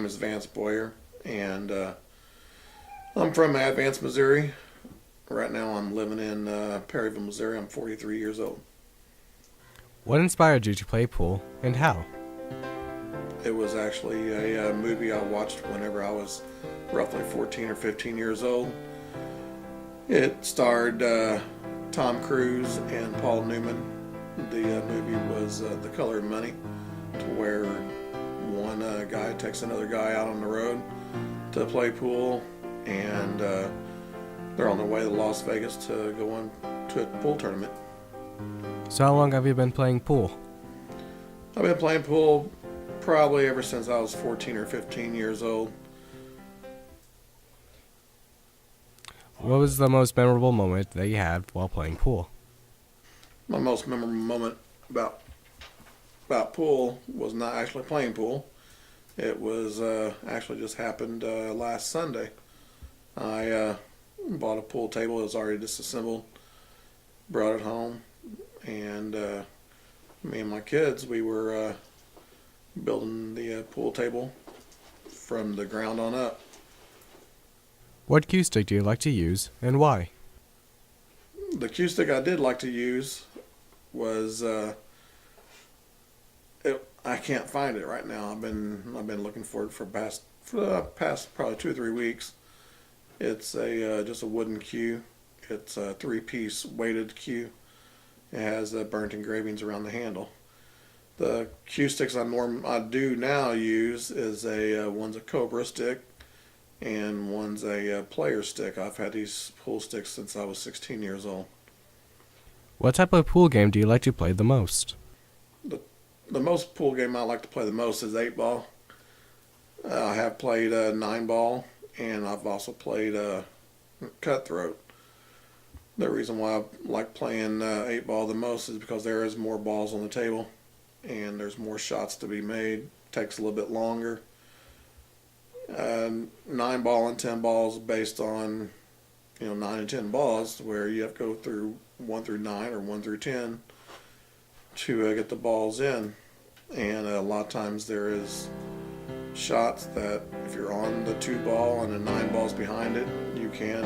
name is Vance Boyer, and I'm from Advance, Missouri. Right now I'm living in Perryville, Missouri. I'm 43 years old. What inspired you to play pool, and how? It was actually a movie I watched whenever I was roughly 14 or 15 years old. It starred Tom Cruise and Paul Newman. The movie was The Color of Money, to where one guy takes another guy out on the road to play pool, and they're on their way to Las Vegas to go on to a pool tournament. So how long have you been playing pool? I've been playing pool probably ever since I was 14 or 15 years old. What was the most memorable moment that you had while playing pool? My most memorable moment about pool was not actually playing pool. It was actually just happened last Sunday. I bought a pool table. It was already disassembled, brought it home, and me and my kids, we were building the pool table from the ground on up. What cue stick do you like to use, and why? The cue stick I did like to use was I can't find it right now. I've been looking for it for the past probably 2 or 3 weeks. It's just a wooden cue. It's a 3-piece weighted cue. It has burnt engravings around the handle. The cue sticks I do now use is one's a Cobra stick, and one's a player stick. I've had these pool sticks since I was 16 years old. What type of pool game do you like to play the most? The most pool game I like to play the most is 8-ball. I have played 9-ball, and I've also played cutthroat. The reason why I like playing 8-ball the most is because there is more balls on the table, and there's more shots to be made. Takes a little bit longer. 9-ball and 10 balls based on 9 and 10 balls, where you have to go through 1 through 9 or 1 through 10 to get the balls in. And a lot of times there is shots that if you're on the 2-ball and the 9 balls behind it, you can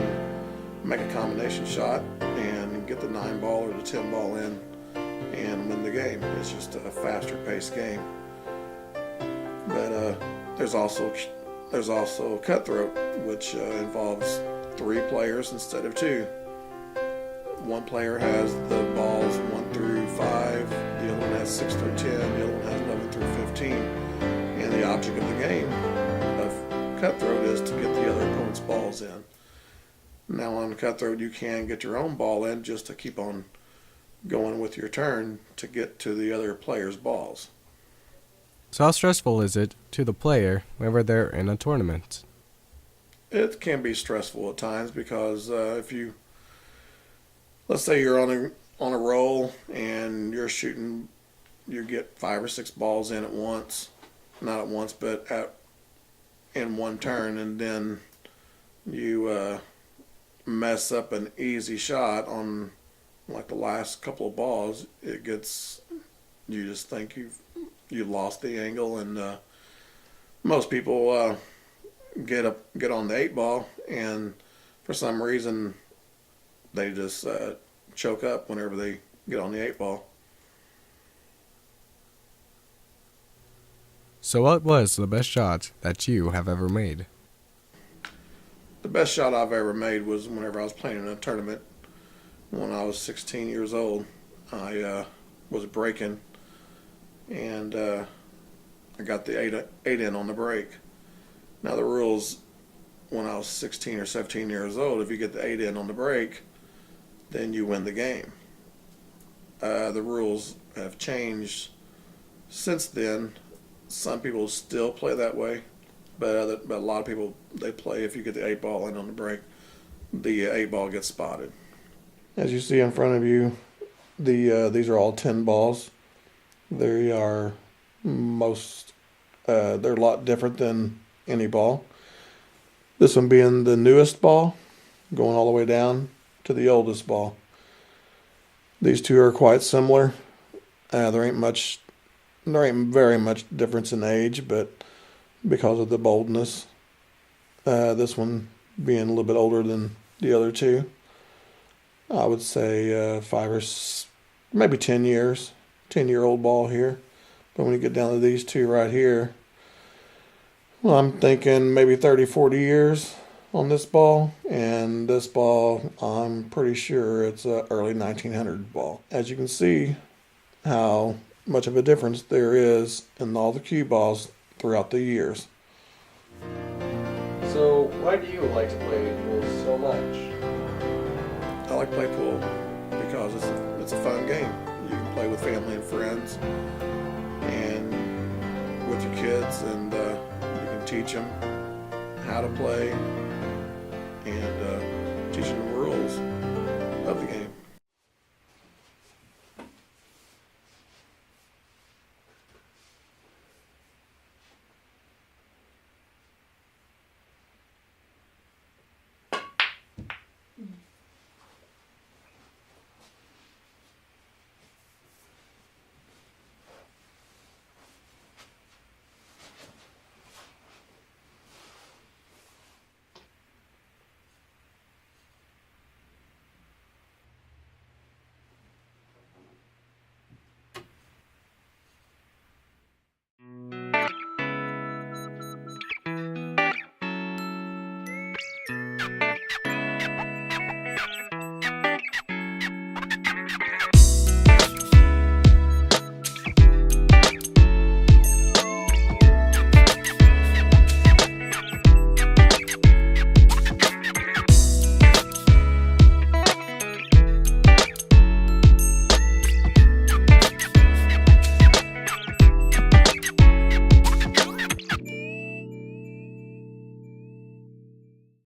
make a combination shot and get the 9-ball or the 10-ball in and win the game. It's just a faster paced game. But there's also cutthroat, which involves 3 players instead of 2. One player has the balls 1 through 5, the other one has 6 through 10, the other one has 11 through 15. And the object of the game of cutthroat is to get the other opponent's balls in. Now on cutthroat, you can get your own ball in just to keep on going with your turn to get to the other player's balls. So how stressful is it to the player whenever they're in a tournament? It can be stressful at times because let's say you're on a roll and you're shooting, you get 5 or 6 balls in at once, not at once, but in one turn, and then you mess up an easy shot on like the last couple of balls. You just think you lost the angle, and most people get on the 8-ball, and for some reason they just choke up whenever they get on the 8-ball. So what was the best shot that you have ever made? The best shot I've ever made was whenever I was playing in a tournament when I was 16 years old. I was breaking, and I got the 8 in on the break. Now the rules when I was 16 or 17 years old, if you get the 8 in on the break, then you win the game. The rules have changed since then. Some people still play that way, but a lot of people, they play if you get the 8-ball in on the break, the 8-ball gets spotted. As you see in front of you, these are all 10 balls. They are they're a lot different than any ball. This one being the newest ball, going all the way down to the oldest ball. These two are quite similar. There ain't very much difference in age, but because of the boldness. This one being a little bit older than the other two. I would say 5 or maybe 10 years. 10-year-old ball here. But when you get down to these two right here, well, I'm thinking maybe 30, 40 years on this ball. And this ball, I'm pretty sure it's a early 1900 ball. As you can see how much of a difference there is in all the cue balls throughout the years. So, why do you like to play pool so much? I like to play pool because it's a fun game. You can play with family and friends and with your kids, and you can teach them how to play and teach them the rules of the game.